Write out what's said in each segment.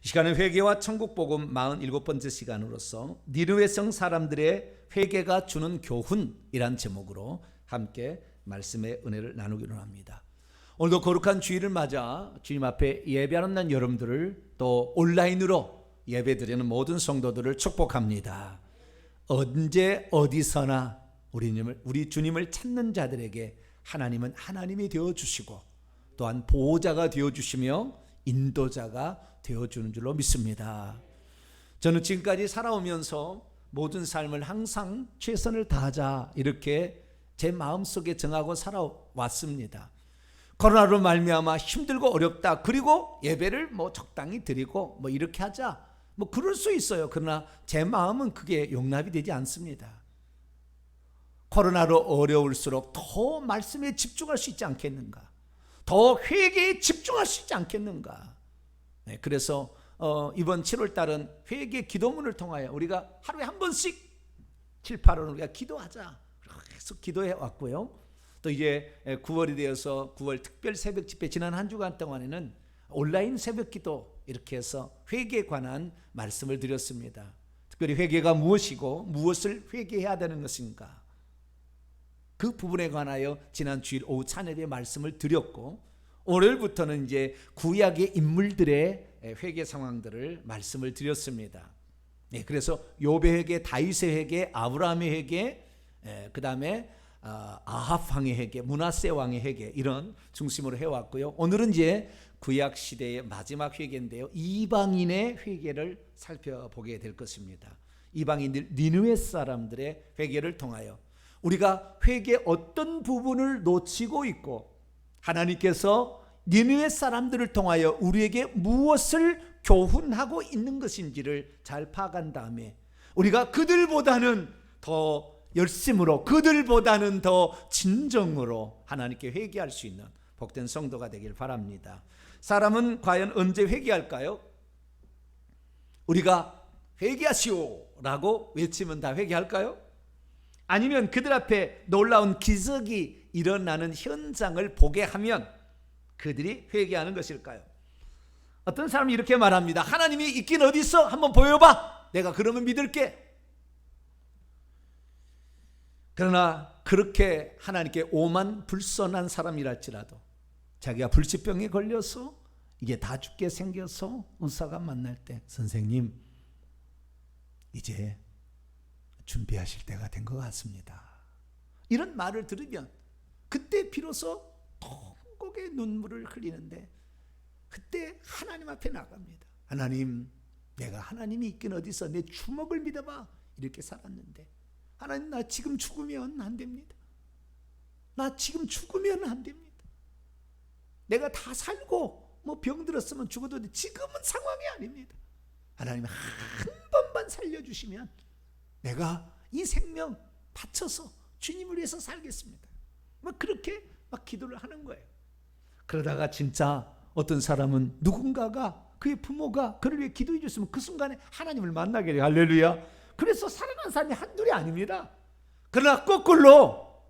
이 시간은 회개와 천국복음 47번째 시간으로서 니느웨 성 사람들의 회개가 주는 교훈이란 제목으로 함께 말씀의 은혜를 나누기로 합니다. 오늘도 거룩한 주일을 맞아 주님 앞에 예배하는 날 여러분들을 또 온라인으로 예배드리는 모든 성도들을 축복합니다. 언제 어디서나 우리 주님을 찾는 자들에게 하나님은 하나님이 되어주시고 또한 보호자가 되어주시며 인도자가 되어주는 줄로 믿습니다. 저는 지금까지 살아오면서 모든 삶을 항상 최선을 다하자 이렇게 제 마음속에 정하고 살아왔습니다. 코로나로 말미암아 힘들고 어렵다, 그리고 예배를 적당히 드리고 이렇게 하자, 그럴 수 있어요. 그러나 제 마음은 그게 용납이 되지 않습니다. 코로나로 어려울수록 더 말씀에 집중할 수 있지 않겠는가, 더 회개에 집중할 수 있지 않겠는가. 그래서 이번 7월 달은 회개 기도문을 통하여 우리가 하루에 한 번씩 7, 8월 우리가 기도하자 계속 기도해 왔고요. 또 이제 9월이 되어서 9월 특별 새벽 집회, 지난 한 주간 동안에는 온라인 새벽 기도 이렇게 해서 회개에 관한 말씀을 드렸습니다. 특별히 회개가 무엇이고 무엇을 회개해야 되는 것인가, 그 부분에 관하여 지난 주일 오후 찬예배 말씀을 드렸고, 오늘부터는 이제 구약의 인물들의 회개 상황들을 말씀을 드렸습니다. 그래서 욥의 회개, 다윗의 회개, 아브라함의 회개, 그 다음에 아합 왕의 회개, 므낫세 왕의 회개, 이런 중심으로 해왔고요. 오늘은 이제 구약 시대의 마지막 회개인데요, 이방인의 회개를 살펴보게 될 것입니다. 이방인들 니느웨 사람들의 회개를 통하여 우리가 회개의 어떤 부분을 놓치고 있고 하나님께서 니느웨 사람들을 통하여 우리에게 무엇을 교훈하고 있는 것인지를 잘 파악한 다음에 우리가 그들보다는 더 열심으로, 그들보다는 더 진정으로 하나님께 회개할 수 있는 복된 성도가 되길 바랍니다. 사람은 과연 언제 회개할까요? 우리가 회개하시오 라고 외치면 다 회개할까요? 아니면 그들 앞에 놀라운 기적이 일어나는 현장을 보게 하면 그들이 회개하는 것일까요? 어떤 사람이 이렇게 말합니다. 하나님이 있긴 어디 있어? 한번 보여봐. 내가 그러면 믿을게. 그러나 그렇게 하나님께 오만 불선한 사람이랄지라도 자기가 불치병에 걸려서 이게 다 죽게 생겨서 의사가 만날 때, 선생님 이제 준비하실 때가 된 것 같습니다, 이런 말을 들으면 그때 비로소 통곡의 눈물을 흘리는데, 그때 하나님 앞에 나갑니다. 하나님, 내가 하나님이 있긴 어디서, 내 주먹을 믿어봐. 이렇게 살았는데 하나님, 나 지금 죽으면 안 됩니다. 나 지금 죽으면 안 됩니다. 내가 다 살고 병들었으면 죽어도 돼. 지금은 상황이 아닙니다. 하나님, 한 번만 살려주시면 내가 이 생명 바쳐서 주님을 위해서 살겠습니다. 그렇게 기도를 하는 거예요. 그러다가 진짜 어떤 사람은 누군가가, 그의 부모가 그를 위해 기도해 줬으면 그 순간에 하나님을 만나게 돼요. 할렐루야. 그래서 살아난 사람이 한둘이 아닙니다. 그러나 거꾸로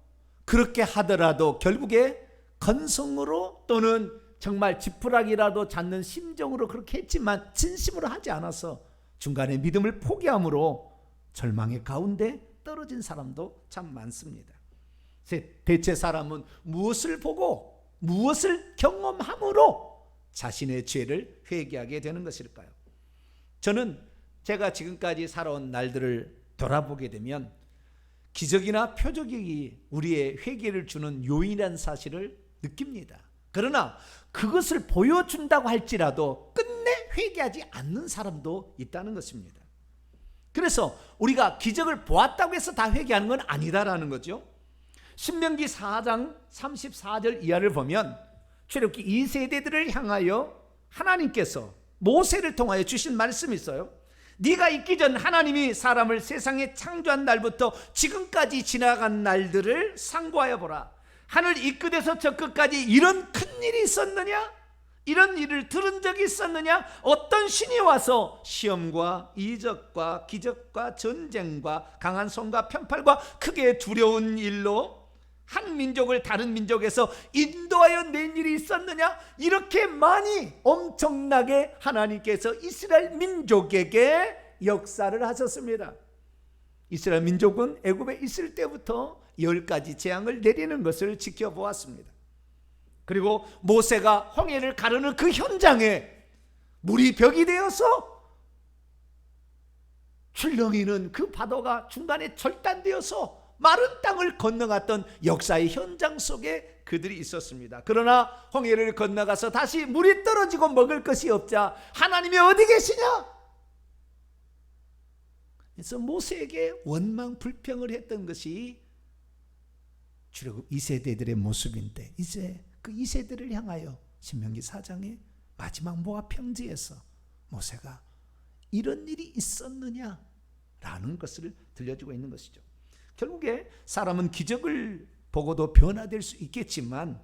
그렇게 하더라도 결국에 건성으로 또는 정말 지푸라기라도 잡는 심정으로 그렇게 했지만 진심으로 하지 않아서 중간에 믿음을 포기함으로 절망의 가운데 떨어진 사람도 참 많습니다. 대체 사람은 무엇을 보고 무엇을 경험함으로 자신의 죄를 회개하게 되는 것일까요? 저는 제가 지금까지 살아온 날들을 돌아보게 되면 기적이나 표적이 우리의 회개를 주는 요인이라는 사실을 느낍니다. 그러나 그것을 보여준다고 할지라도 끝내 회개하지 않는 사람도 있다는 것입니다. 그래서 우리가 기적을 보았다고 해서 다 회개하는 건 아니다라는 거죠. 신명기 4장 34절 이하를 보면 출애굽기 2세대들을 향하여 하나님께서 모세를 통하여 주신 말씀이 있어요. 네가 있기 전 하나님이 사람을 세상에 창조한 날부터 지금까지 지나간 날들을 상고하여 보라. 하늘 이 끝에서 저 끝까지 이런 큰 일이 있었느냐? 이런 일을 들은 적이 있었느냐? 어떤 신이 와서 시험과 이적과 기적과 전쟁과 강한 손과 편팔과 크게 두려운 일로 한 민족을 다른 민족에서 인도하여 낸 일이 있었느냐? 이렇게 많이 엄청나게 하나님께서 이스라엘 민족에게 역사를 하셨습니다. 이스라엘 민족은 애굽에 있을 때부터 10가지 재앙을 내리는 것을 지켜보았습니다. 그리고 모세가 홍해를 가르는 그 현장에 물이 벽이 되어서 출렁이는 그 파도가 중간에 절단되어서 마른 땅을 건너갔던 역사의 현장 속에 그들이 있었습니다. 그러나 홍해를 건너가서 다시 물이 떨어지고 먹을 것이 없자 하나님이 어디 계시냐? 그래서 모세에게 원망 불평을 했던 것이 출애굽 2세대들의 모습인데, 이제 그 2세대를 향하여 신명기 4장의 마지막 모압 평지에서 모세가 이런 일이 있었느냐라는 것을 들려주고 있는 것이죠. 결국에 사람은 기적을 보고도 변화될 수 있겠지만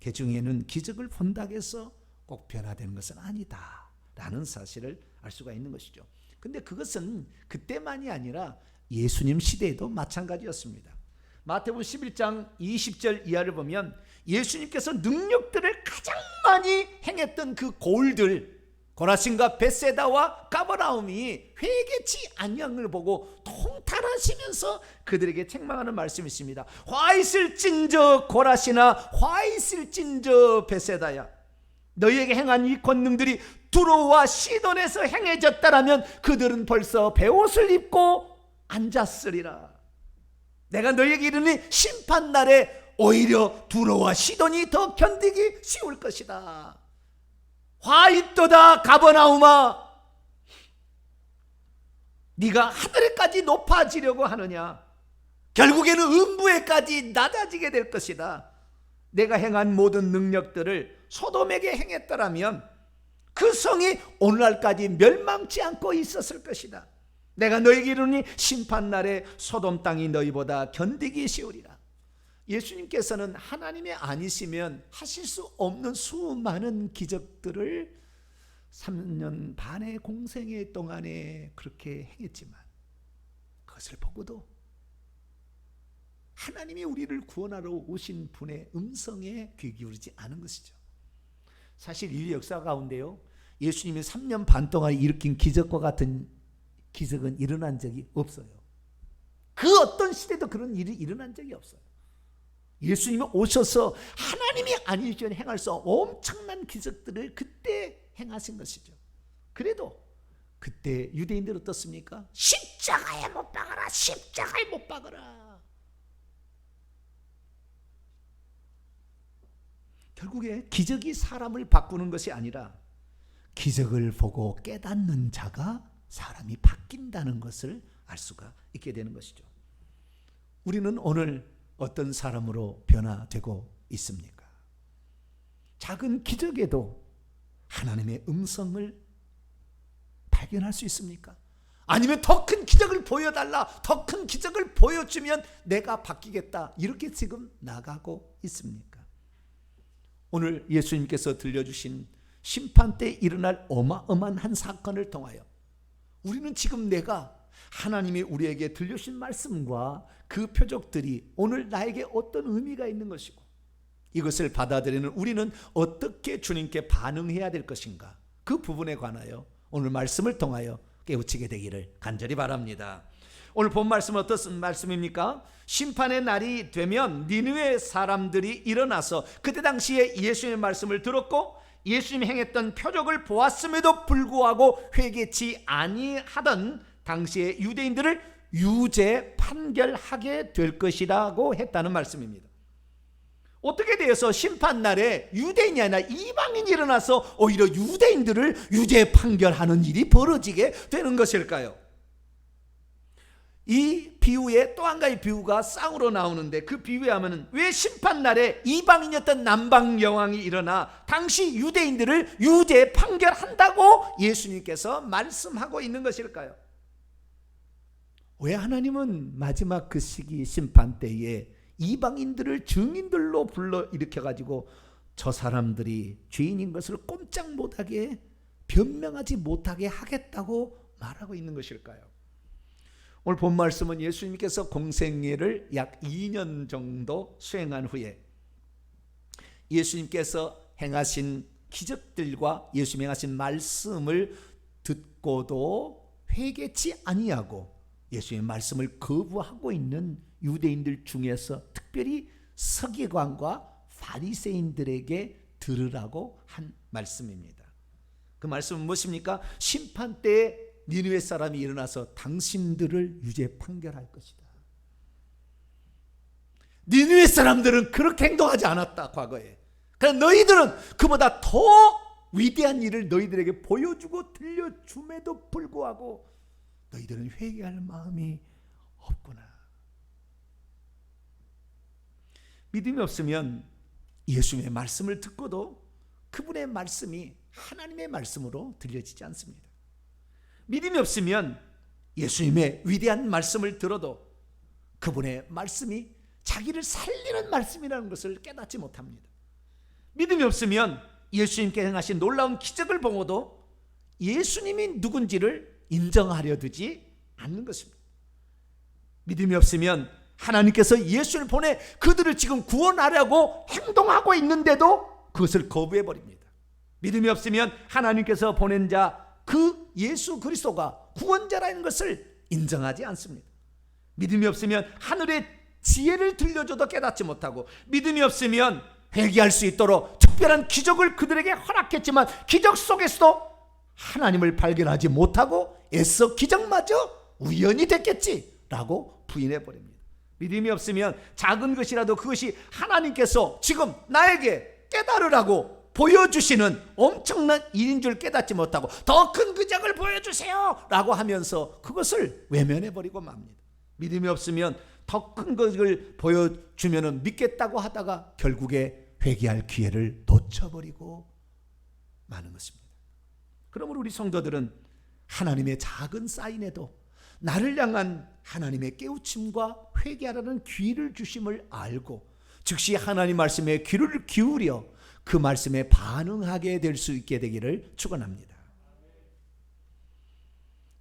그 중에는 기적을 본다고 해서 꼭 변화되는 것은 아니다라는 사실을 알 수가 있는 것이죠. 근데 그것은 그때만이 아니라 예수님 시대에도 마찬가지였습니다. 마태복음 11장 20절 이하를 보면 예수님께서 능력들을 가장 많이 행했던 그 고을들, 고라신과 벳세다와 가버나움이 회개치 아니함을 보고 통탄하시면서 그들에게 책망하는 말씀이 있습니다. 화 있을진저 고라시나 화 있을진저 벳세다야, 너희에게 행한 이 권능들이 두로와 시돈에서 행해졌다라면 그들은 벌써 베옷을 입고 앉았으리라. 내가 너희에게 이르니 심판날에 오히려 두로와 시돈이 더 견디기 쉬울 것이다. 화 있도다 가버나움아, 네가 하늘에까지 높아지려고 하느냐? 결국에는 음부에까지 낮아지게 될 것이다. 내가 행한 모든 능력들을 소돔에게 행했더라면 그 성이 오늘날까지 멸망치 않고 있었을 것이다. 내가 너에게 이르니 심판날에 소돔 땅이 너희보다 견디기 쉬우리라. 예수님께서는 하나님이 아니시면 하실 수 없는 수많은 기적들을 3년 반의 공생애 동안에 그렇게 행했지만 그것을 보고도 하나님이 우리를 구원하러 오신 분의 음성에 귀 기울이지 않은 것이죠. 사실 인류 역사 가운데요, 예수님이 3년 반 동안 일으킨 기적과 같은 기적은 일어난 적이 없어요. 그 어떤 시대도 그런 일이 일어난 적이 없어요. 예수님이 오셔서 하나님이 아니시면 행할 수 없는 엄청난 기적들을 그때 행하신 것이죠. 그래도 그때 유대인들 어떻습니까? 십자가에 못 박아라, 십자가에 못 박아라. 결국에 기적이 사람을 바꾸는 것이 아니라 기적을 보고 깨닫는 자가 사람이 바뀐다는 것을 알 수가 있게 되는 것이죠. 우리는 오늘 어떤 사람으로 변화되고 있습니까? 작은 기적에도 하나님의 음성을 발견할 수 있습니까? 아니면 더 큰 기적을 보여달라, 더 큰 기적을 보여주면 내가 바뀌겠다, 이렇게 지금 나가고 있습니까? 오늘 예수님께서 들려주신 심판 때 일어날 어마어마한 한 사건을 통하여 우리는 지금 내가 하나님이 우리에게 들려주신 말씀과 그 표적들이 오늘 나에게 어떤 의미가 있는 것이고 이것을 받아들이는 우리는 어떻게 주님께 반응해야 될 것인가, 그 부분에 관하여 오늘 말씀을 통하여 깨우치게 되기를 간절히 바랍니다. 오늘 본 말씀은 어떤 말씀입니까? 심판의 날이 되면 니느웨 사람들이 일어나서 그때 당시에 예수님의 말씀을 들었고 예수님이 행했던 표적을 보았음에도 불구하고 회개치 아니하던 당시의 유대인들을 유죄 판결하게 될 것이라고 했다는 말씀입니다. 어떻게 되어서 심판날에 유대인이 아니라 이방인이 일어나서 오히려 유대인들을 유죄 판결하는 일이 벌어지게 되는 것일까요? 이 비유에 또 한 가지 비유가 쌍으로 나오는데, 그 비유에 하면은 왜 심판날에 이방인이었던 남방 여왕이 일어나 당시 유대인들을 유죄 판결한다고 예수님께서 말씀하고 있는 것일까요? 왜 하나님은 마지막 그 시기 심판 때에 이방인들을 증인들로 불러 일으켜가지고 저 사람들이 죄인인 것을 꼼짝 못하게 변명하지 못하게 하겠다고 말하고 있는 것일까요? 오늘 본 말씀은 예수님께서 공생애를 약 2년 정도 수행한 후에 예수님께서 행하신 기적들과 예수님 행하신 말씀을 듣고도 회개치 아니하고 예수님의 말씀을 거부하고 있는 유대인들 중에서 특별히 서기관과 바리새인들에게 들으라고 한 말씀입니다. 그 말씀은 무엇입니까? 심판 때에 니느웨 사람이 일어나서 당신들을 유죄 판결할 것이다. 니느웨 사람들은 그렇게 행동하지 않았다, 과거에. 그러나 너희들은 그보다 더 위대한 일을 너희들에게 보여주고 들려줌에도 불구하고 너희들은 회개할 마음이 없구나. 믿음이 없으면 예수님의 말씀을 듣고도 그분의 말씀이 하나님의 말씀으로 들려지지 않습니다. 믿음이 없으면 예수님의 위대한 말씀을 들어도 그분의 말씀이 자기를 살리는 말씀이라는 것을 깨닫지 못합니다. 믿음이 없으면 예수님께 행하신 놀라운 기적을 보고도 예수님이 누군지를 인정하려 두지 않는 것입니다. 믿음이 없으면 하나님께서 예수를 보내 그들을 지금 구원하려고 행동하고 있는데도 그것을 거부해 버립니다. 믿음이 없으면 하나님께서 보낸 자 그 예수 그리스도가 구원자라는 것을 인정하지 않습니다. 믿음이 없으면 하늘의 지혜를 들려줘도 깨닫지 못하고, 믿음이 없으면 회개할 수 있도록 특별한 기적을 그들에게 허락했지만 기적 속에서도 하나님을 발견하지 못하고 애써 기적마저 우연이 됐겠지라고 부인해 버립니다. 믿음이 없으면 작은 것이라도 그것이 하나님께서 지금 나에게 깨달으라고 보여주시는 엄청난 일인 줄 깨닫지 못하고 더 큰 기적을 보여주세요 라고 하면서 그것을 외면해 버리고 맙니다. 믿음이 없으면 더 큰 것을 보여주면 믿겠다고 하다가 결국에 회개할 기회를 놓쳐버리고 마는 것입니다. 그러므로 우리 성도들은 하나님의 작은 사인에도 나를 향한 하나님의 깨우침과 회개하라는 기회를 주심을 알고 즉시 하나님 말씀에 귀를 기울여 그 말씀에 반응하게 될 수 있게 되기를 축원합니다.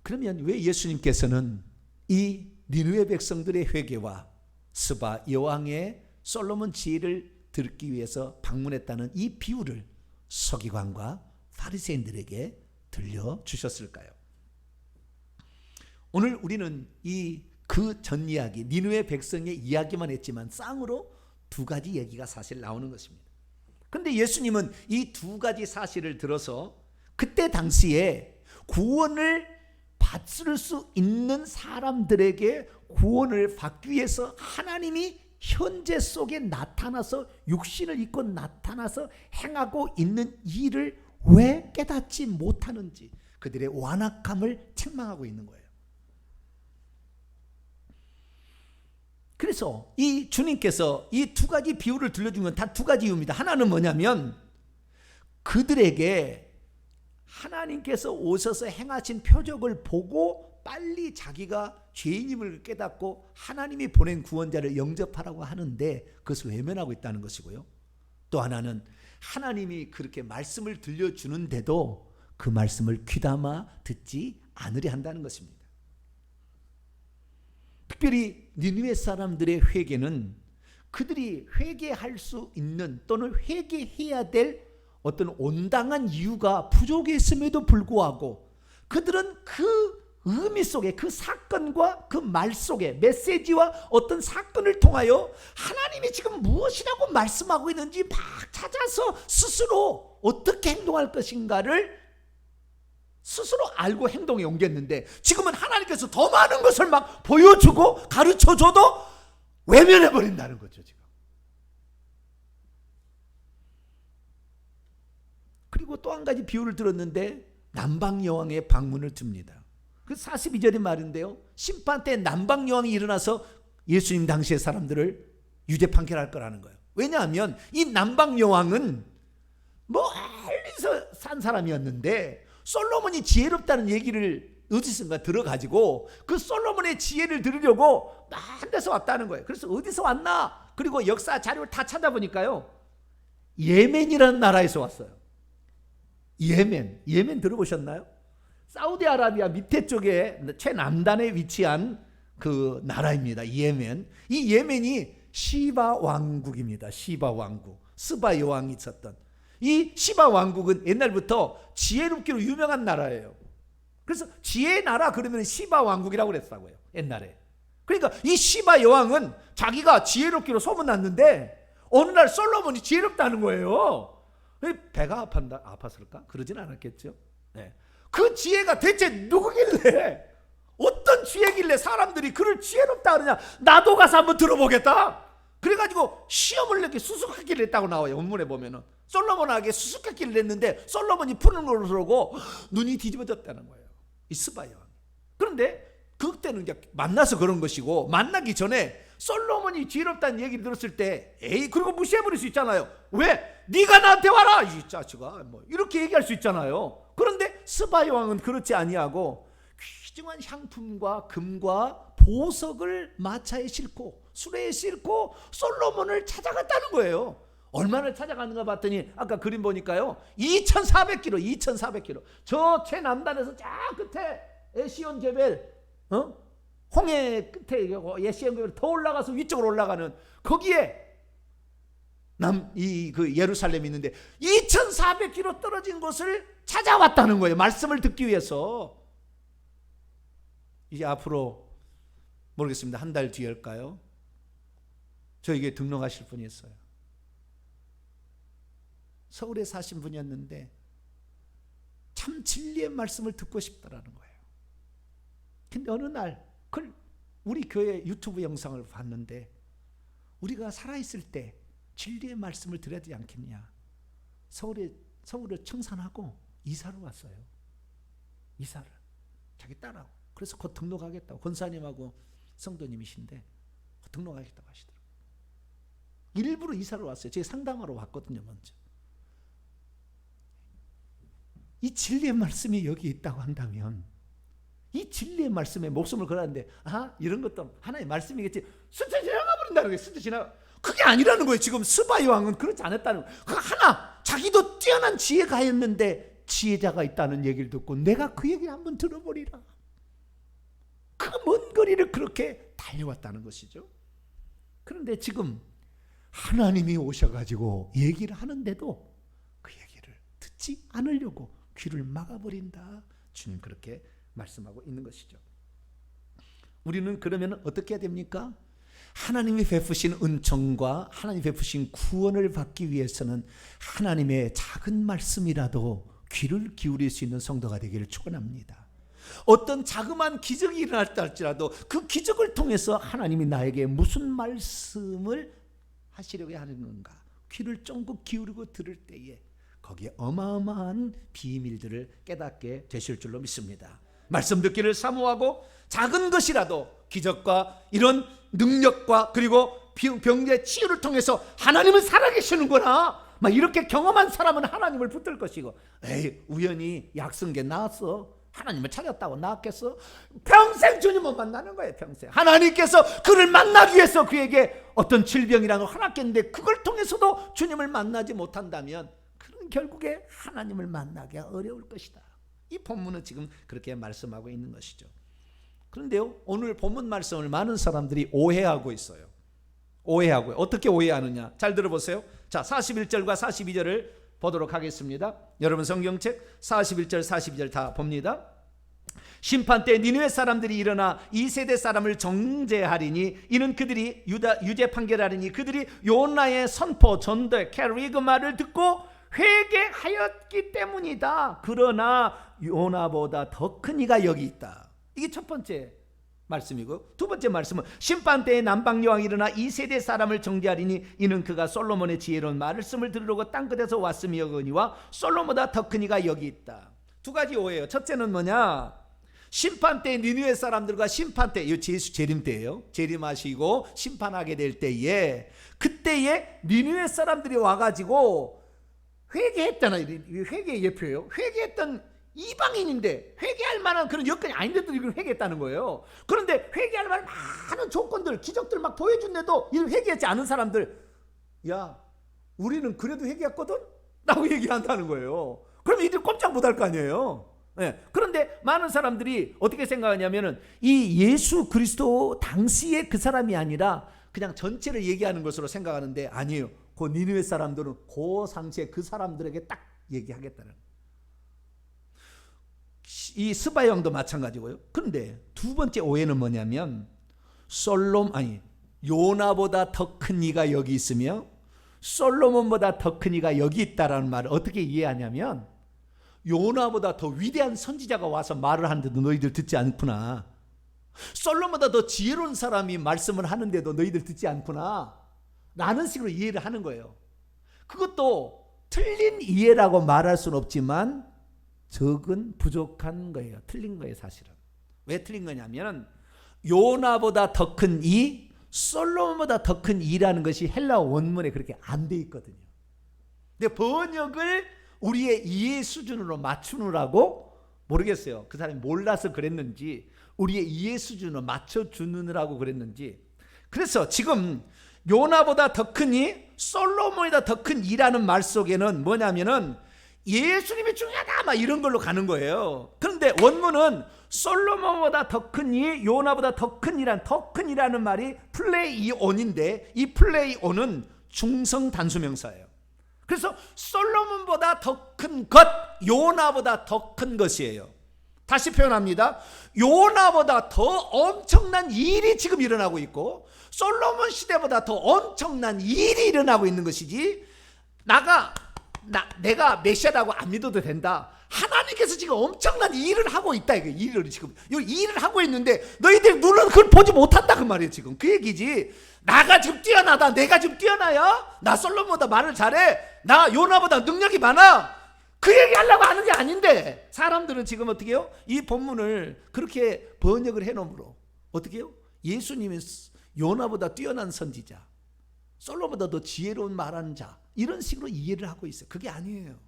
그러면 왜 예수님께서는 이 니느웨 백성들의 회개와 스바 여왕의 솔로몬 지혜를 듣기 위해서 방문했다는 이 비유를 서기관과 바리새인들에게 들려주셨을까요? 오늘 우리는 이 그 전 이야기 니느웨 백성의 이야기만 했지만 쌍으로 두 가지 얘기가 사실 나오는 것입니다. 그런데 예수님은 이 두 가지 사실을 들어서 그때 당시에 구원을 받을 수 있는 사람들에게 구원을 받기 위해서 하나님이 현재 속에 나타나서 육신을 입고 나타나서 행하고 있는 일을 왜 깨닫지 못하는지 그들의 완악함을 책망하고 있는 거예요. 그래서 이 주님께서 이 두 가지 비유를 들려준 건 다 두 가지 이유입니다. 하나는 뭐냐면 그들에게 하나님께서 오셔서 행하신 표적을 보고 빨리 자기가 죄인임을 깨닫고 하나님이 보낸 구원자를 영접하라고 하는데 그것을 외면하고 있다는 것이고요. 또 하나는 하나님이 그렇게 말씀을 들려주는데도 그 말씀을 귀담아 듣지 않으려 한다는 것입니다. 특별히 니느웨 사람들의 회개는 그들이 회개할 수 있는 또는 회개해야 될 어떤 온당한 이유가 부족했음에도 불구하고 그들은 그 의미 속에 그 사건과 그 말 속에 메시지와 어떤 사건을 통하여 하나님이 지금 무엇이라고 말씀하고 있는지 막 찾아서 스스로 어떻게 행동할 것인가를 스스로 알고 행동에 옮겼는데 지금은 하나님께서 더 많은 것을 막 보여주고 가르쳐줘도 외면해버린다는 거죠. 지금. 그리고 또 한 가지 비유를 들었는데 남방여왕의 방문을 듭니다. 그 42절의 말인데요, 심판 때 남방여왕이 일어나서 예수님 당시의 사람들을 유죄 판결할 거라는 거예요. 왜냐하면 이 남방여왕은 멀리서 산 사람이었는데 솔로몬이 지혜롭다는 얘기를 어디선가 들어가지고 그 솔로몬의 지혜를 들으려고 한 데서 왔다는 거예요. 그래서 어디서 왔나? 그리고 역사 자료를 다 찾아보니까요, 예멘이라는 나라에서 왔어요. 예멘 들어보셨나요? 사우디아라비아 밑에 쪽에 최남단에 위치한 그 나라입니다. 예멘. 이 예멘이 시바 왕국입니다. 시바 왕국. 스바 여왕이 있었던 이 시바 왕국은 옛날부터 지혜롭기로 유명한 나라예요. 그래서 지혜의 나라 그러면 시바 왕국이라고 그랬다고요. 옛날에. 그러니까 이 시바 여왕은 자기가 지혜롭기로 소문났는데 어느 날 솔로몬이 지혜롭다는 거예요. 배가 아팠을까? 그러진 않았겠죠. 네. 그 지혜가 대체 누구길래, 어떤 지혜길래 사람들이 그를 지혜롭다 그러냐. 나도 가서 한번 들어보겠다. 그래가지고 시험을 내게 수수께끼를 했다고 나와요. 원문에 보면은 솔로몬에게 수수께끼를 냈는데 솔로몬이 푸는 걸로 그러고 눈이 뒤집어졌다는 거예요. 이 스바 여왕. 그런데 그때는 이제 만나서 그런 것이고, 만나기 전에 솔로몬이 지혜롭다는 얘기를 들었을 때 에이 그리고 무시해버릴 수 있잖아요. 왜? 네가 나한테 와라 이 자식아, 뭐 이렇게 얘기할 수 있잖아요. 그런데 스바 여왕은 그렇지 아니하고 귀중한 향품과 금과 보석을 마차에 싣고 수레에 싣고 솔로몬을 찾아갔다는 거예요. 얼마나 찾아가는가 봤더니 아까 그림 보니까요 2400km 저 최남단에서 저 끝에 에시온 제벨 홍해 끝에 에시온 제벨 더 올라가서 위쪽으로 올라가는 거기에 그 예루살렘이 있는데 2400km 떨어진 곳을 찾아왔다는 거예요. 말씀을 듣기 위해서. 이제 앞으로 모르겠습니다. 한 달 뒤일까요? 저에게 등록하실 분이 있어요. 서울에 사신 분이었는데 참 진리의 말씀을 듣고 싶다라는 거예요. 근데 어느 날 우리 교회 유튜브 영상을 봤는데 우리가 살아있을 때 진리의 말씀을 들어야 되지 않겠냐. 서울을 청산하고 이사를 왔어요. 이사를 자기 딸하고. 그래서 곧 등록하겠다고, 권사님하고 성도님이신데 등록하겠다고 하시더라고요. 일부러 이사를 왔어요. 제가 상담하러 왔거든요. 먼저 이 진리의 말씀이 여기 있다고 한다면 이 진리의 말씀에 목숨을 걸었는데 이런 것도 하나의 말씀이겠지. 스쳐 지나가 버린다는 거예요. 스쳐 지나가. 그게 아니라는 거예요. 지금 스바 여왕은 그렇지 않았다는 거예요. 그 하나 자기도 뛰어난 지혜가 있는데 지혜자가 있다는 얘기를 듣고 내가 그 얘기를 한번 들어보리라. 그 먼 거리를 그렇게 달려왔다는 것이죠. 그런데 지금 하나님이 오셔가지고 얘기를 하는데도 그 얘기를 듣지 않으려고 귀를 막아버린다. 주님 그렇게 말씀하고 있는 것이죠. 우리는 그러면 어떻게 해야 됩니까? 하나님이 베푸신 은총과 하나님이 베푸신 구원을 받기 위해서는 하나님의 작은 말씀이라도 귀를 기울일 수 있는 성도가 되기를 축원합니다. 어떤 자그마한 기적이 일어났다 할지라도 그 기적을 통해서 하나님이 나에게 무슨 말씀을 하시려고 하는 건가 귀를 쫑긋 기울이고 들을 때에 거기에 어마어마한 비밀들을 깨닫게 되실 줄로 믿습니다. 말씀 듣기를 사모하고 작은 것이라도 기적과 이런 능력과 그리고 병의 치유를 통해서 하나님은 살아계시는구나 막 이렇게 경험한 사람은 하나님을 붙들 것이고, 에이 우연히 약성계 나왔어, 하나님을 찾았다고 나왔겠어? 평생 주님을 만나는 거예요. 평생 하나님께서 그를 만나기 위해서 그에게 어떤 질병이라는 걸 허락했는데 그걸 통해서도 주님을 만나지 못한다면 그는 결국에 하나님을 만나기가 어려울 것이다. 이 본문은 지금 그렇게 말씀하고 있는 것이죠. 그런데요, 오늘 본문 말씀을 많은 사람들이 오해하고 있어요. 오해하고요. 어떻게 오해하느냐? 잘 들어보세요. 자, 41절과 42절을 보도록 하겠습니다. 여러분 성경책 41절 42절 다 봅니다. 심판 때 니느웨 사람들이 일어나 이 세대 사람을 정죄하리니 이는 그들이 유죄 판결하리니 그들이 요나의 선포 전도 캐리그 말을 듣고 회개하였기 때문이다. 그러나 요나보다 더 큰 이가 여기 있다. 이게 첫 번째 말씀이고, 두 번째 말씀은 심판 때에 남방 여왕이 일어나 이 세대 사람을 정죄하리니 이는 그가 솔로몬의 지혜로운 말씀을 들으려고 땅끝에서 왔으며 여거니와 솔로몬보다 더 큰 이가 여기 있다. 두 가지 오해예요. 첫째는 뭐냐? 심판 때 니느웨 사람들과 심판 때, 이 예수 재림 때예요. 재림하시고 심판하게 될 때에 그때에 니느웨 사람들이 와가지고 회개했잖아요. 회개의 예표예요. 회개했던 이방인인데 회개할 만한 그런 여건이 아닌데도 이걸 회개했다는 거예요. 그런데 회개할 만한 많은 조건들, 기적들 막 보여준데도 이 회개하지 않은 사람들, 야 우리는 그래도 회개했거든? 라고 얘기한다는 거예요. 그러면 이들 꼼짝 못할 거 아니에요. 예. 그런데 많은 사람들이 어떻게 생각하냐면은 이 예수 그리스도 당시의 그 사람이 아니라 그냥 전체를 얘기하는 것으로 생각하는데 아니에요. 그 니느웨 사람들은 그 당시에 그 사람들에게 딱 얘기하겠다는. 이 스바 왕도 마찬가지고요. 그런데 두 번째 오해는 뭐냐면 요나보다 더 큰 이가 여기 있으며 솔로몬보다 더 큰 이가 여기 있다라는 말을 어떻게 이해하냐면 요나보다 더 위대한 선지자가 와서 말을 하는데도 너희들 듣지 않구나. 솔로몬보다 더 지혜로운 사람이 말씀을 하는데도 너희들 듣지 않구나. 라는 식으로 이해를 하는 거예요. 그것도 틀린 이해라고 말할 수는 없지만 적은 부족한 거예요. 틀린 거예요, 사실은. 왜 틀린 거냐면 요나보다 더 큰 이, 솔로몬보다 더 큰 이라는 것이 헬라어 원문에 그렇게 안 돼 있거든요. 근데 번역을 우리의 이해 수준으로 맞추느라고 모르겠어요. 그 사람이 몰라서 그랬는지 우리의 이해 수준으로 맞춰주느라고 그랬는지. 그래서 지금 요나보다 더 큰 이, 솔로몬보다 더 큰 이라는 말 속에는 뭐냐면은 예수님이 중요하다 막 이런 걸로 가는 거예요. 그런데 원문은 솔로몬보다 더 큰 이, 요나보다 더 큰 이란, 더 큰 이라는 말이 플레이온인데 이 플레이온은 중성 단수명사예요. 그래서 솔로몬보다 더 큰 것, 요나보다 더 큰 것이에요. 다시 표현합니다. 요나보다 더 엄청난 일이 지금 일어나고 있고 솔로몬 시대보다 더 엄청난 일이 일어나고 있는 것이지 내가 메시아라고 안 믿어도 된다. 하나님께서 지금 엄청난 일을 하고 있다. 일을 지금 일을 하고 있는데 너희들 눈은 그걸 보지 못한다 그 말이에요. 지금 그 얘기지. 나가 지금 뛰어나다. 내가 지금 뛰어나야? 나 솔로몬보다 말을 잘해. 나 요나보다 능력이 많아. 그 얘기 하려고 하는 게 아닌데 사람들은 지금 어떻게 해요? 이 본문을 그렇게 번역을 해놓으므로 어떻게 해요? 예수님이 요나보다 뛰어난 선지자, 솔로몬보다 더 지혜로운 말하는 자, 이런 식으로 이해를 하고 있어요. 그게 아니에요.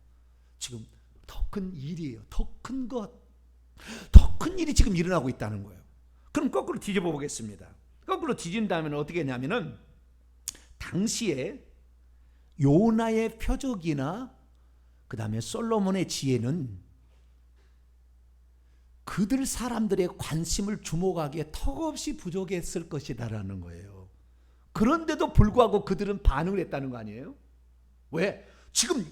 지금 더 큰 일이에요. 더 큰 것, 더 큰 일이 지금 일어나고 있다는 거예요. 그럼 거꾸로 뒤집어 보겠습니다. 거꾸로 뒤진다면 어떻게 했냐면은 당시에 요나의 표적이나 그 다음에 솔로몬의 지혜는 그들 사람들의 관심을 주목하기에 턱없이 부족했을 것이다라는 거예요. 그런데도 불구하고 그들은 반응을 했다는 거 아니에요? 왜? 지금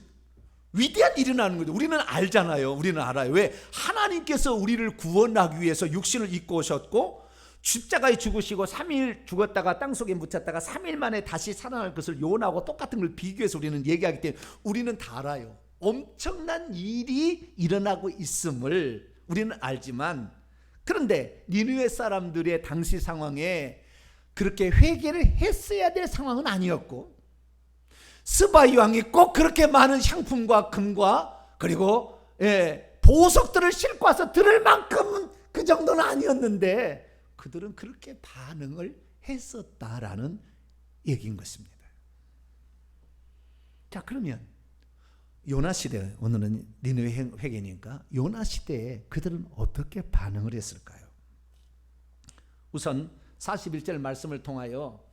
위대한 일이 일어나는 거죠. 우리는 알잖아요. 우리는 알아요. 왜? 하나님께서 우리를 구원하기 위해서 육신을 입고 오셨고 십자가에 죽으시고 3일 죽었다가 땅속에 묻혔다가 3일 만에 다시 살아날 것을 요나하고 똑같은 걸 비교해서 우리는 얘기하기 때문에 우리는 다 알아요. 엄청난 일이 일어나고 있음을 우리는 알지만, 그런데 니느웨 사람들의 당시 상황에 그렇게 회개를 했어야 될 상황은 아니었고, 스바이 왕이 꼭 그렇게 많은 향품과 금과 그리고 보석들을 싣고 와서 들을 만큼은 그 정도는 아니었는데 그들은 그렇게 반응을 했었다라는 얘기인 것입니다. 자, 그러면 요나 시대, 오늘은 니느웨 회개니까 요나 시대에 그들은 어떻게 반응을 했을까요? 우선 41절 말씀을 통하여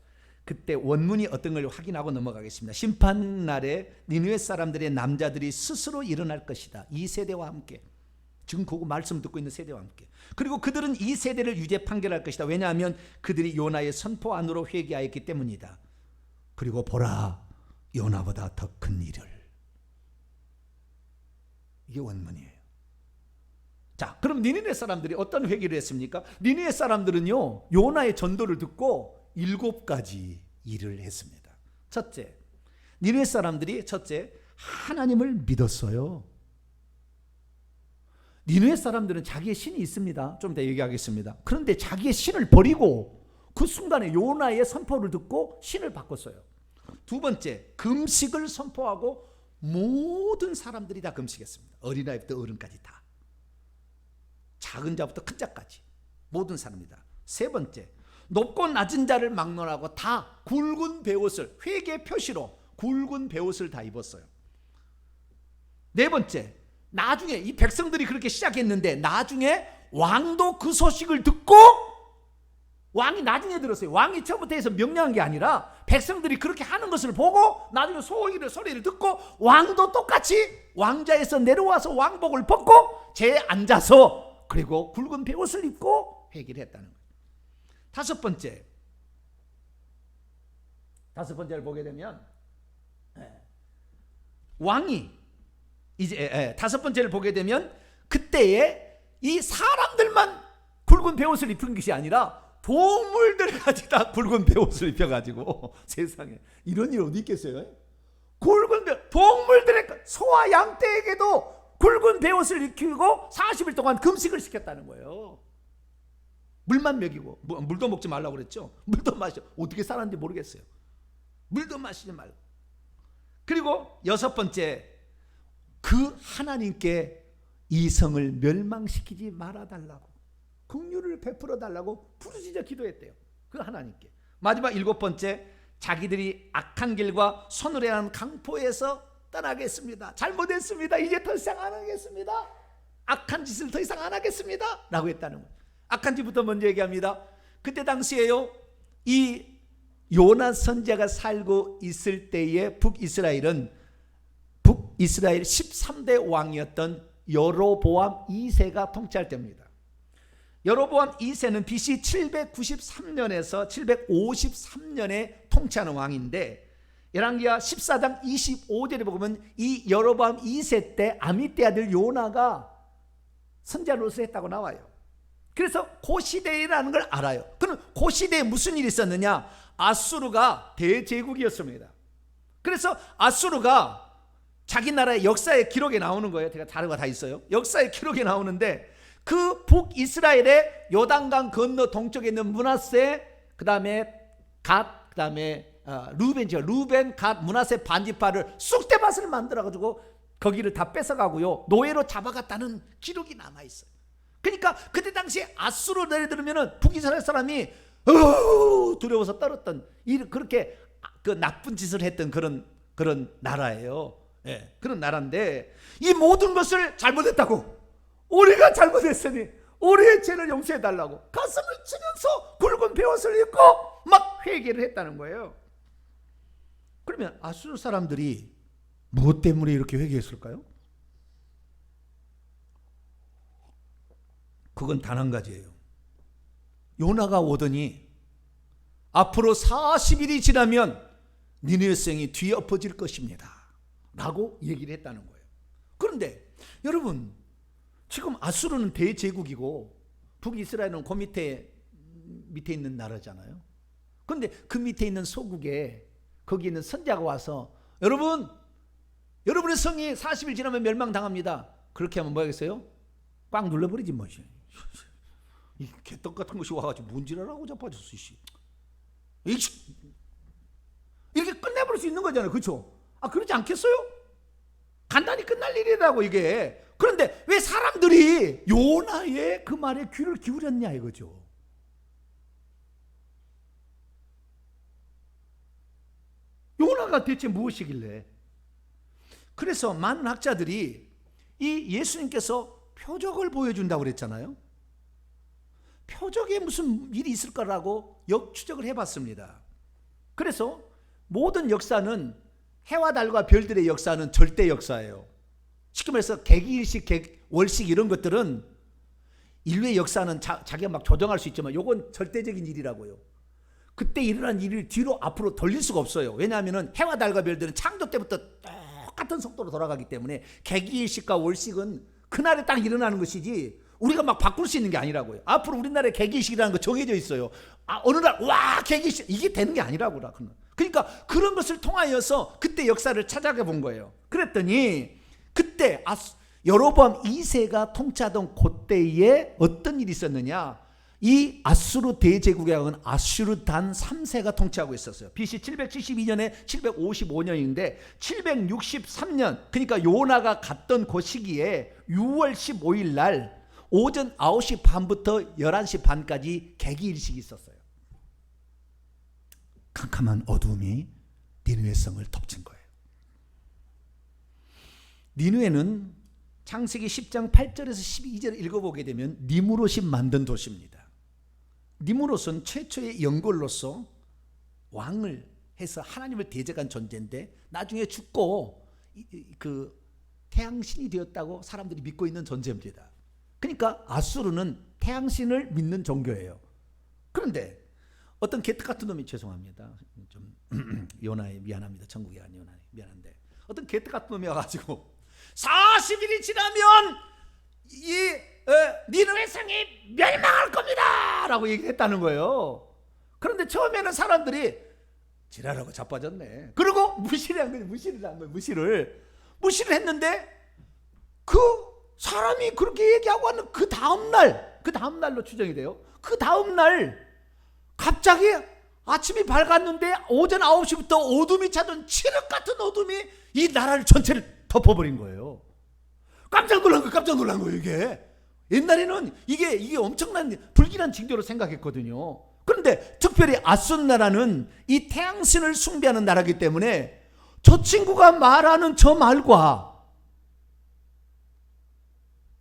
그때 원문이 어떤 걸 확인하고 넘어가겠습니다. 심판날에 니느웨 사람들의 남자들이 스스로 일어날 것이다. 이 세대와 함께, 지금 그거 말씀 듣고 있는 세대와 함께. 그리고 그들은 이 세대를 유죄 판결할 것이다. 왜냐하면 그들이 요나의 선포 안으로 회개하였기 때문이다. 그리고 보라, 요나보다 더 큰 일을. 이게 원문이에요. 자, 그럼 니느웨 사람들이 어떤 회개를 했습니까? 니느웨 사람들은요, 요나의 전도를 듣고 7가지 일을 했습니다. 첫째, 니느웨 사람들이 첫째, 하나님을 믿었어요. 니느웨 사람들은 자기의 신이 있습니다. 좀 이따 얘기하겠습니다. 그런데 자기의 신을 버리고 그 순간에 요나의 선포를 듣고 신을 바꿨어요. 두 번째, 금식을 선포하고 모든 사람들이 다 금식했습니다. 어린아이부터 어른까지 다. 작은 자부터 큰 자까지 모든 사람이다. 세 번째, 높고 낮은 자를 막론하고 다 굵은 베옷을, 회개 표시로 굵은 베옷을 다 입었어요. 네 번째, 나중에 이 백성들이 그렇게 시작했는데 나중에 왕도 그 소식을 듣고, 왕이 나중에 들었어요. 왕이 처음부터 해서 명령한 게 아니라 백성들이 그렇게 하는 것을 보고 나중에 소리를 듣고 왕도 똑같이 왕자에서 내려와서 왕복을 벗고 제에 앉아서 그리고 굵은 베옷을 입고 회개를 했다는 거예요. 다섯 번째를 보게 되면 왕이 이제 다섯 번째를 보게 되면 그때에 이 사람들만 굵은 베옷을 입은 것이 아니라 동물들까지 다 굵은 베옷을 입혀가지고 세상에 이런 일 어디 있겠어요? 굵은 베옷, 동물들의 소와 양떼에게도 굵은 베옷을 입히고 40일 동안 금식을 시켰다는 거예요. 물만 먹이고 물도 먹지 말라고 그랬죠. 물도 마셔. 어떻게 살았는지 모르겠어요. 물도 마시지 말고. 그리고 여섯 번째, 그 하나님께 이 성을 멸망시키지 말아달라고, 긍휼을 베풀어 달라고 부르짖어 기도했대요. 그 하나님께. 마지막 일곱 번째, 자기들이 악한 길과 손으로 하는 강포에서 떠나겠습니다. 잘못했습니다. 이제 더 이상 안 하겠습니다. 악한 짓을 더 이상 안 하겠습니다 라고 했다는 거예요. 악한 짓부터 먼저 얘기합니다. 그때 당시에요, 이 요나 선지자가 살고 있을 때에 북이스라엘 13대 왕이었던 여로보암 2세가 통치할 때입니다. 여로보암 2세는 BC 793년에서 753년에 통치하는 왕인데, 열왕기하 14장 25절에 보면 이 여로보암 2세 때 아미떼 아들 요나가 선지자로서 했다고 나와요. 그래서 그 시대라는 걸 알아요. 그럼 그 시대에 무슨 일이 있었느냐? 아수르가 대제국이었습니다. 그래서 아수르가 자기 나라의 역사의 기록에 나오는 거예요. 제가 자료가 다 있어요. 역사의 기록에 나오는데, 그 북이스라엘의 요단강 건너 동쪽에 있는 므낫세, 그 다음에 갓, 그 다음에 루벤이죠. 루벤, 갓, 므낫세 반지파를 쑥대밭을 만들어가지고 거기를 다 뺏어가고요, 노예로 잡아갔다는 기록이 남아있어요. 그러니까 그때 당시에 아수르 노래 들으면 북이스라엘 사람이 두려워서 떨었던, 그렇게 그 나쁜 짓을 했던 그런 나라예요. 예, 그런 나라인데, 이 모든 것을 잘못했다고, 우리가 잘못했으니 우리의 죄를 용서해달라고 가슴을 치면서 굵은 베옷을 입고 막 회개를 했다는 거예요. 그러면 아수르 사람들이 무엇 때문에 이렇게 회개했을까요? 그건 단 한 가지예요. 요나가 오더니 앞으로 40일이 지나면 니느웨 성이 뒤엎어질 것입니다 라고 얘기를 했다는 거예요. 그런데 여러분, 지금 아수르는 대제국이고 북이스라엘은 그 밑에 있는 나라잖아요. 그런데 그 밑에 있는 소국에 거기 있는 선자가 와서 여러분의 성이 40일 지나면 멸망당합니다. 그렇게 하면 뭐 하겠어요? 꽉 눌러버리지 뭐. 이 개떡 같은 것이 와가지고 뭔지라라고 자빠졌어. 이렇게 끝내버릴 수 있는 거잖아요. 그렇죠? 그렇지 않겠어요? 간단히 끝날 일이라고 이게. 그런데 왜 사람들이 요나의 그 말에 귀를 기울였냐 이거죠. 요나가 대체 무엇이길래? 그래서 많은 학자들이 이 예수님께서 표적을 보여준다고 그랬잖아요. 표적에 무슨 일이 있을 거라고 역추적을 해봤습니다. 그래서 모든 역사는, 해와 달과 별들의 역사는 절대 역사예요. 쉽게 말해서 개기일식, 월식 이런 것들은 인류의 역사는 자기가 막 조정할 수 있지만 이건 절대적인 일이라고요. 그때 일어난 일을 뒤로 앞으로 돌릴 수가 없어요. 왜냐하면 해와 달과 별들은 창조 때부터 똑같은 속도로 돌아가기 때문에 개기일식과 월식은 그날에 딱 일어나는 것이지 우리가 막 바꿀 수 있는 게 아니라고요. 앞으로 우리나라에 개기일식이라는 거 정해져 있어요. 어느 날 와 개기일식, 이게 되는 게 아니라고요. 그러니까 그런 것을 통하여서 그때 역사를 찾아가 본 거예요. 그랬더니 그때 여로보암 2세가 통치하던 그때에 어떤 일이 있었느냐? 이 아수르 대제국에 은 아슈르 단 3세가 통치하고 있었어요. BC 772년에 755년인데 763년, 그러니까 요나가 갔던 그 시기에 6월 15일 날 오전 9시 반부터 11시 반까지 개기일식이 있었어요. 캄캄한 어두움이 니느웨 성을 덮친 거예요. 니느웨는 창세기 10장 8절에서 12절을 읽어보게 되면 니무롯이 만든 도시입니다. 니무롯은 최초의 영골로서 왕을 해서 하나님을 대적한 존재인데 나중에 죽고 그 태양신이 되었다고 사람들이 믿고 있는 존재입니다. 그러니까 아수르는 태양신을 믿는 종교예요. 그런데 어떤 개떡 같은 놈이, 죄송합니다, 좀 요나에 미안합니다, 천국에 간 요나에 미안한데, 어떤 개떡 같은 놈이 와가지고 40일이 지나면 이 니느웨 성이 멸망할 겁니다 라고 얘기했다는 거예요. 그런데 처음에는 사람들이 지랄하고 자빠졌네. 그리고 무시를 한 거예요. 무시를 했는데 그 사람이 그렇게 얘기하고 하는 그 다음날로 추정이 돼요. 그 다음날 갑자기 아침이 밝았는데 오전 9시부터 어둠이 차던 칠흑 같은 어둠이 이 나라를 전체를 덮어버린 거예요. 깜짝 놀란 거예요. 이게 옛날에는 이게 엄청난 불길한 징조로 생각했거든요. 그런데 특별히 아수르 나라는 이 태양신을 숭배하는 나라이기 때문에 저 친구가 말하는 저 말과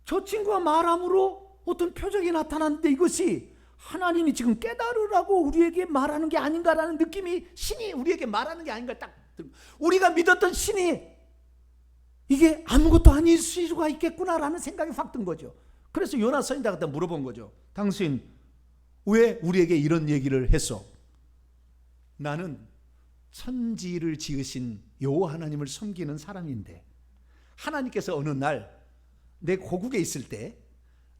저 친구가 말함으로 어떤 표적이 나타났는데 이것이 하나님이 지금 깨달으라고 우리에게 말하는 게 아닌가라는 느낌이, 신이 우리에게 말하는 게 아닌가, 딱 우리가 믿었던 신이 이게 아무것도 아닐 수가 있겠구나라는 생각이 확 든 거죠. 그래서 요나 선지자가 물어본 거죠. 당신 왜 우리에게 이런 얘기를 했어? 나는 천지를 지으신 여호와 하나님을 섬기는 사람인데 하나님께서 어느 날 내 고국에 있을 때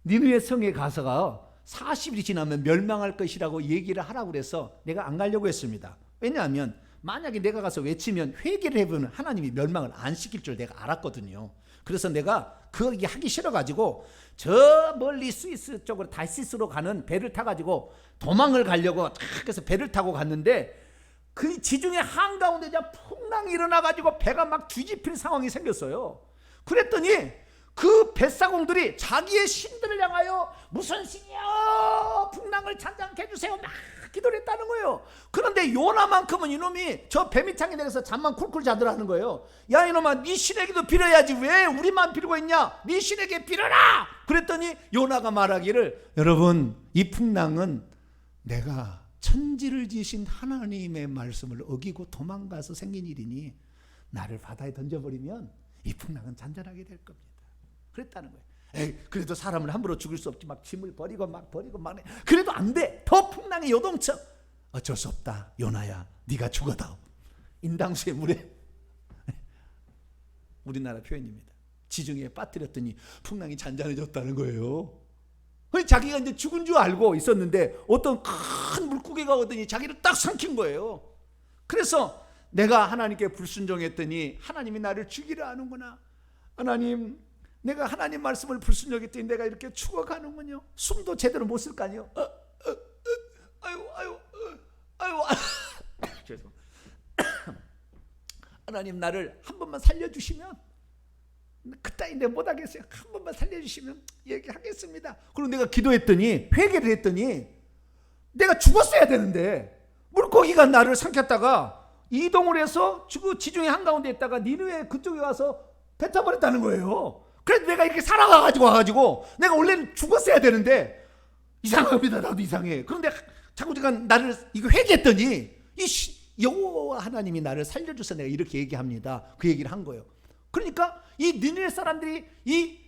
니느웨 성에 가서가 40일이 지나면 멸망할 것이라고 얘기를 하라고 그래서 내가 안 가려고 했습니다. 왜냐하면 만약에 내가 가서 외치면, 회개를 해보면 하나님이 멸망을 안 시킬 줄 내가 알았거든요. 그래서 내가 그 얘기 하기 싫어가지고 저 멀리 스위스 쪽으로 달시스로 가는 배를 타가지고 도망을 가려고 그래서 배를 타고 갔는데 그 지중해 한가운데 풍랑이 일어나가지고 배가 막 뒤집힐 상황이 생겼어요. 그랬더니 그 뱃사공들이 자기의 신들을 향하여 무슨 신이요, 풍랑을 잔잔케 해주세요 막 기도를 했다는 거예요. 그런데 요나만큼은 이놈이 저 배 밑창에 내려서 잠만 쿨쿨 자더라는 거예요. 야 이놈아, 네 신에게도 빌어야지 왜 우리만 빌고 있냐, 네 신에게 빌어라. 그랬더니 요나가 말하기를, 여러분 이 풍랑은 내가 천지를 지으신 하나님의 말씀을 어기고 도망가서 생긴 일이니 나를 바다에 던져버리면 이 풍랑은 잔잔하게 될 겁니다. 그랬다는 거예요. 에이, 그래도 사람을 함부로 죽일 수 없지. 막 짐을 버리고 막 그래도 안 돼. 더 풍랑이 요동쳐. 어쩔 수 없다. 요나야, 네가 죽어다오. 인당수의 물에 우리나라 표현입니다. 지중해에 빠뜨렸더니 풍랑이 잔잔해졌다는 거예요. 자기가 이제 죽은 줄 알고 있었는데 어떤 큰 물고기가 오더니 자기를 딱 삼킨 거예요. 그래서 내가 하나님께 불순종했더니 하나님이 나를 죽이려 하는구나. 하나님, 내가 하나님 말씀을 불순종했더니 내가 이렇게 죽어가는군요. 숨도 제대로 못 쓸 거 아니에요. 아유. 죄송. 하나님 나를 한 번만 살려주시면, 그따위 내가 못하겠어요. 한 번만 살려주시면 얘기하겠습니다. 그리고 내가 기도했더니, 회개를 했더니 내가 죽었어야 되는데 물고기가 나를 삼켰다가 이동을 해서 지중해 한가운데 있다가 니느웨 그쪽에 와서 뱉어버렸다는 거예요. 그래서 내가 이렇게 살아가가지고 내가 원래는 죽었어야 되는데, 이상합니다. 나도 이상해. 그런데 자꾸 제가 나를 이거 회개했더니 여호와 하나님이 나를 살려줘서 내가 이렇게 얘기합니다. 그 얘기를 한 거예요. 그러니까 이 니느웨 사람들이 이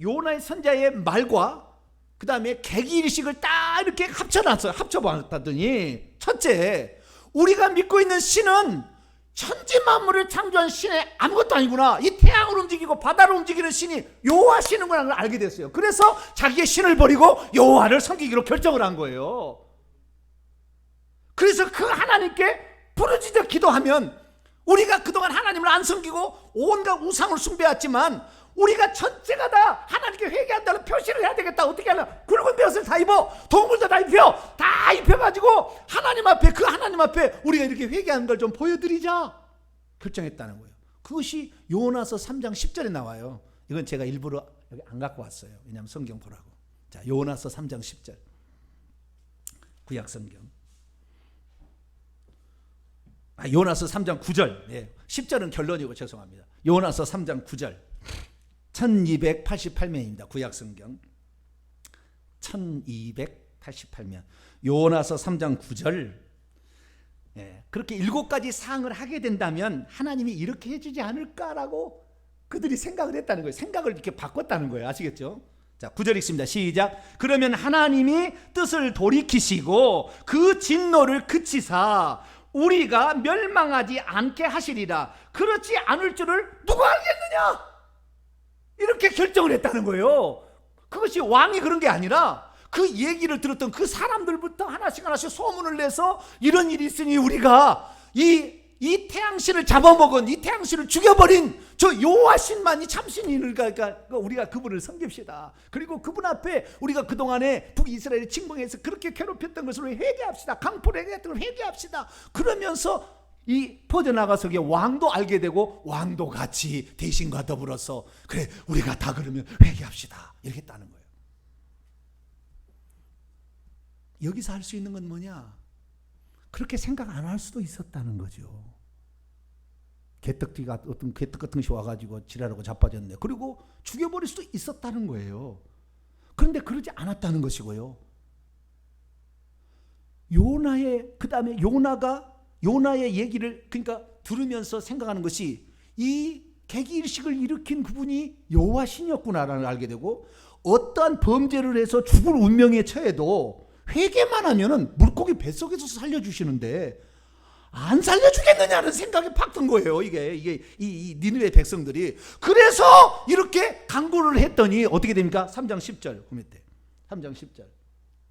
요나의 선자의 말과 그 다음에 계기일식을 딱 이렇게 합쳐놨어요. 합쳐봤더니, 첫째, 우리가 믿고 있는 신은 천지 만물을 창조한 신의 아무것도 아니구나. 이 태양을 움직이고 바다를 움직이는 신이 여호와 신이구나 걸 알게 됐어요. 그래서 자기의 신을 버리고 여호와를 섬기기로 결정을 한 거예요. 그래서 그 하나님께 부르짖어 기도하면, 우리가 그동안 하나님을 안 섬기고 온갖 우상을 숭배했지만 우리가 전체가 다 하나님께 회개한다는 표시를 해야 되겠다. 어떻게 하냐? 굵은 벼슬 다 입어, 동물도 다 입혀가지고 하나님 앞에, 그 하나님 앞에 우리가 이렇게 회개하는 걸 좀 보여드리자 결정했다는 거예요. 그것이 요나서 3장 10절에 나와요. 이건 제가 일부러 여기 안 갖고 왔어요. 왜냐하면 성경 보라고. 자, 요나서 3장 10절 구약 성경. 요나서 3장 9절. 네, 10절은 결론이고 죄송합니다. 요나서 3장 9절. 1288면입니다. 구약성경 1288면. 요나서 3장 9절. 그렇게 7가지 사항을 하게 된다면 하나님이 이렇게 해주지 않을까라고 그들이 생각을 했다는 거예요. 생각을 이렇게 바꿨다는 거예요. 아시겠죠? 자, 9절 읽습니다. 시작. 그러면 하나님이 뜻을 돌이키시고 그 진노를 그치사 우리가 멸망하지 않게 하시리라. 그렇지 않을 줄을 누가 알겠느냐? 이렇게 결정을 했다는 거예요. 그것이 왕이 그런 게 아니라 그 얘기를 들었던 그 사람들부터 하나씩 소문을 내서 이런 일이 있으니 우리가 이 태양신을 잡아먹은, 이 태양신을 죽여버린 저 여호와신만이 참신이니까 우리가 그분을 섬깁시다. 그리고 그분 앞에 우리가 그동안에 북이스라엘을 침공해서 그렇게 괴롭혔던 것을 회개합시다. 강포를 행했던 걸 회개합시다. 그러면서 이 퍼져나가서 왕도 알게 되고 왕도 같이 대신과 더불어서 그래 우리가 다 그러면 회개합시다 이렇게 했다는 거예요. 여기서 할 수 있는 건 뭐냐? 그렇게 생각 안 할 수도 있었다는 거죠. 개떡튀가 어떤 개떡 같은 것이 와가지고 지랄하고 자빠졌네. 그리고 죽여버릴 수도 있었다는 거예요. 그런데 그러지 않았다는 것이고요. 그 다음에 요나의 얘기를 그러니까 들으면서 생각하는 것이 이 개기일식을 일으킨 그분이 여호와신이었구나라는 걸 알게 되고 어떠한 범죄를 해서 죽을 운명에 처해도 회개만 하면은 물고기 뱃속에서 살려주시는데 안 살려주겠느냐는 생각이 팍 든 거예요. 이 니느웨 백성들이. 그래서 이렇게 강구를 했더니 어떻게 됩니까? 3장 10절 보면 돼. 3장 10절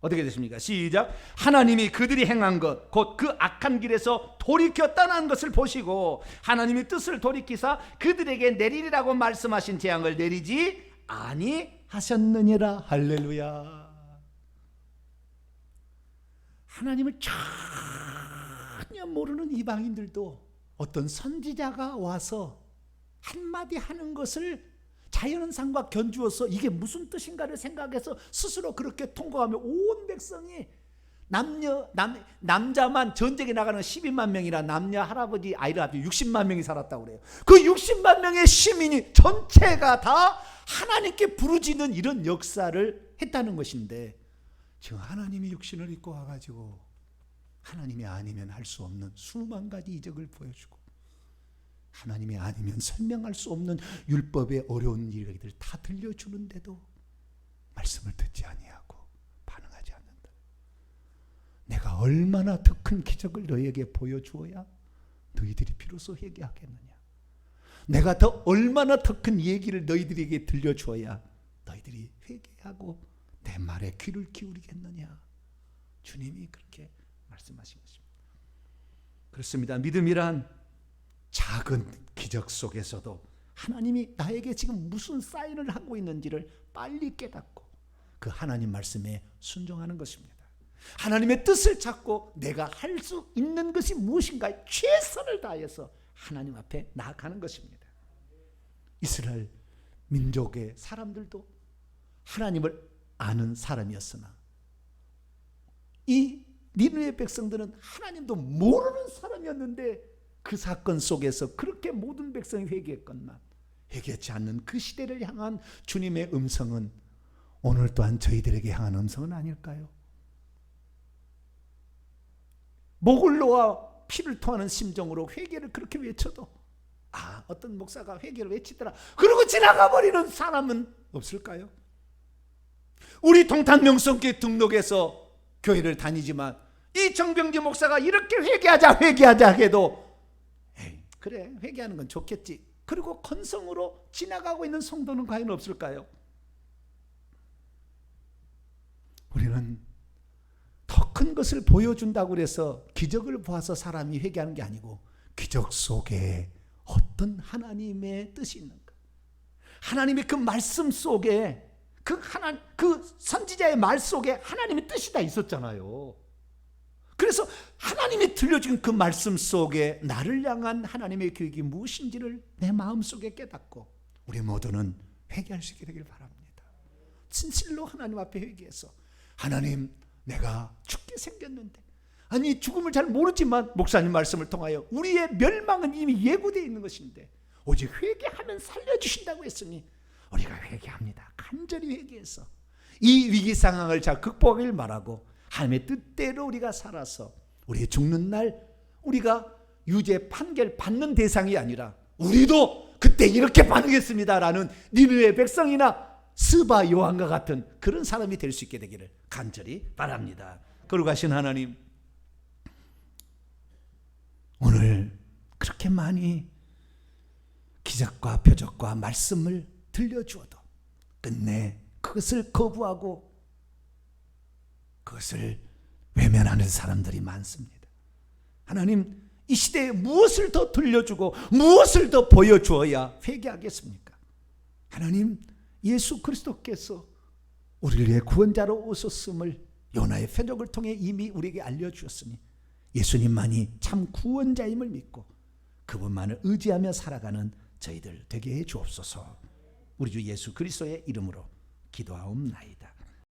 어떻게 됐습니까? 시작. 하나님이 그들이 행한 것 곧 그 악한 길에서 돌이켜 떠난 것을 보시고 하나님이 뜻을 돌이키사 그들에게 내리리라고 말씀하신 재앙을 내리지 아니하셨느니라. 할렐루야. 하나님을 전혀 모르는 이방인들도 어떤 선지자가 와서 한마디 하는 것을 자연현상과 견주어서 이게 무슨 뜻인가를 생각해서 스스로 그렇게 통곡하며 온 백성이 남자만 전쟁에 나가는 12만 명이라 남녀 할아버지 아이를 합쳐 60만 명이 살았다고 그래요. 그 60만 명의 시민이 전체가 다 하나님께 부르짖는 이런 역사를 했다는 것인데 지금 하나님이 육신을 입고 와가지고 하나님이 아니면 할 수 없는 수만 가지 이적을 보여주고 하나님이 아니면 설명할 수 없는 율법의 어려운 일들 다 들려주는데도 말씀을 듣지 아니하고 반응하지 않는다. 내가 얼마나 더 큰 기적을 너희에게 보여주어야 너희들이 비로소 회개하겠느냐. 내가 얼마나 더 큰 얘기를 너희들에게 들려주어야 너희들이 회개하고 내 말에 귀를 기울이겠느냐. 주님이 그렇게 말씀하신 것입니다. 그렇습니다. 믿음이란 작은 기적 속에서도 하나님이 나에게 지금 무슨 사인을 하고 있는지를 빨리 깨닫고 그 하나님 말씀에 순종하는 것입니다. 하나님의 뜻을 찾고 내가 할 수 있는 것이 무엇인가 최선을 다해서 하나님 앞에 나아가는 것입니다. 이스라엘 민족의 사람들도 하나님을 아는 사람이었으나 이 니느웨 백성들은 하나님도 모르는 사람이었는데 그 사건 속에서 그렇게 모든 백성이 회개했건만 회개하지 않는 그 시대를 향한 주님의 음성은 오늘 또한 저희들에게 향한 음성은 아닐까요? 목을 놓아 피를 토하는 심정으로 회개를 그렇게 외쳐도 어떤 목사가 회개를 외치더라 그러고 지나가 버리는 사람은 없을까요? 우리 동탄명성교회 등록해서 교회를 다니지만 이 정병지 목사가 이렇게 회개하자 해도 그래 회개하는 건 좋겠지. 그리고 건성으로 지나가고 있는 성도는 과연 없을까요? 우리는 더 큰 것을 보여준다고 해서 기적을 보아서 사람이 회개하는 게 아니고 기적 속에 어떤 하나님의 뜻이 있는가. 하나님의 그 말씀 속에 그 선지자의 말 속에 하나님의 뜻이 다 있었잖아요. 그래서 하나님이 들려준 그 말씀 속에 나를 향한 하나님의 계획이 무엇인지를 내 마음속에 깨닫고 우리 모두는 회개할 수 있게 되길 바랍니다. 진실로 하나님 앞에 회개해서 하나님 내가 죽게 생겼는데 아니 죽음을 잘 모르지만 목사님 말씀을 통하여 우리의 멸망은 이미 예고되어 있는 것인데 오직 회개하면 살려주신다고 했으니 우리가 회개합니다. 간절히 회개해서 이 위기 상황을 잘 극복하길 바라고 하나님의 뜻대로 우리가 살아서 우리 죽는 날 우리가 유죄 판결 받는 대상이 아니라 우리도 그때 이렇게 반응했습니다라는 니느웨 백성이나 스바 요한과 같은 그런 사람이 될 수 있게 되기를 간절히 바랍니다. 거룩하신 하나님, 오늘 그렇게 많이 기적과 표적과 말씀을 들려주어도 끝내 그것을 거부하고 그것을 외면하는 사람들이 많습니다. 하나님, 이 시대에 무엇을 더 들려주고 무엇을 더 보여주어야 회개하겠습니까? 하나님, 예수 그리스도께서 우리를 위해 구원자로 오셨음을 요나의 표적을 통해 이미 우리에게 알려주셨으니 예수님만이 참 구원자임을 믿고 그분만을 의지하며 살아가는 저희들 되게 해 주옵소서. 우리 주 예수 그리스도의 이름으로 기도하옵나이다.